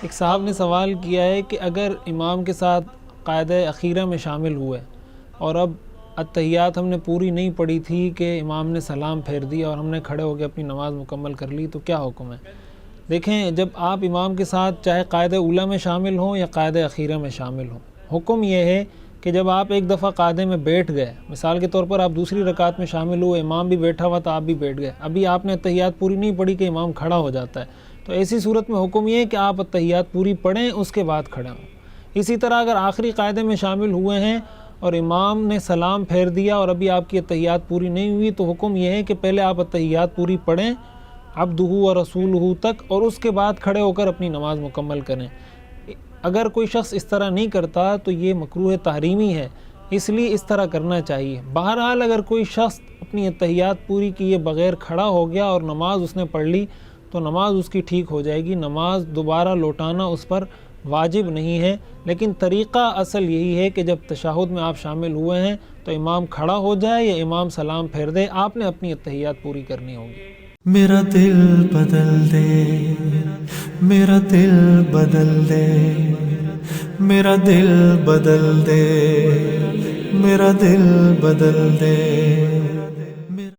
ایک صاحب نے سوال کیا ہے کہ اگر امام کے ساتھ قاعدہ اخیرہ میں شامل ہوئے اور اب اتحیات ہم نے پوری نہیں پڑھی تھی کہ امام نے سلام پھیر دیا اور ہم نے کھڑے ہو کے اپنی نماز مکمل کر لی، تو کیا حکم ہے؟ دیکھیں، جب آپ امام کے ساتھ چاہے قاعدہ اولیٰ میں شامل ہوں یا قاعدہ اخیرہ میں شامل ہوں، حکم یہ ہے کہ جب آپ ایک دفعہ قاعدے میں بیٹھ گئے، مثال کے طور پر آپ دوسری رکعت میں شامل ہوئے، امام بھی بیٹھا ہوا تھا، آپ بھی بیٹھ گئے، ابھی آپ نے اتحیات پوری نہیں پڑھی کہ امام کھڑا ہو جاتا ہے، تو ایسی صورت میں حکم یہ ہے کہ آپ اتحیات پوری پڑھیں، اس کے بعد کھڑے ہوں۔ اسی طرح اگر آخری قاعدے میں شامل ہوئے ہیں اور امام نے سلام پھیر دیا اور ابھی آپ کی اتحیات پوری نہیں ہوئی، تو حکم یہ ہے کہ پہلے آپ اتحیات پوری پڑھیں عبدہ و رسولہ تک، اور اس کے بعد کھڑے ہو کر اپنی نماز مکمل کریں۔ اگر کوئی شخص اس طرح نہیں کرتا تو یہ مکروہ تحریمی ہے، اس لیے اس طرح کرنا چاہیے۔ بہرحال اگر کوئی شخص اپنی اتحیات پوری کیے بغیر کھڑا ہو گیا اور نماز اس نے پڑھ لی تو نماز اس کی ٹھیک ہو جائے گی، نماز دوبارہ لوٹانا اس پر واجب نہیں ہے، لیکن طریقہ اصل یہی ہے کہ جب تشہد میں آپ شامل ہوئے ہیں تو امام کھڑا ہو جائے یا امام سلام پھیر دے، آپ نے اپنی اتحیات پوری کرنی ہوگی۔ میرا دل بدل دے، میرا دل بدل دے، میرا دل بدل دے، میرا دل بدل دے۔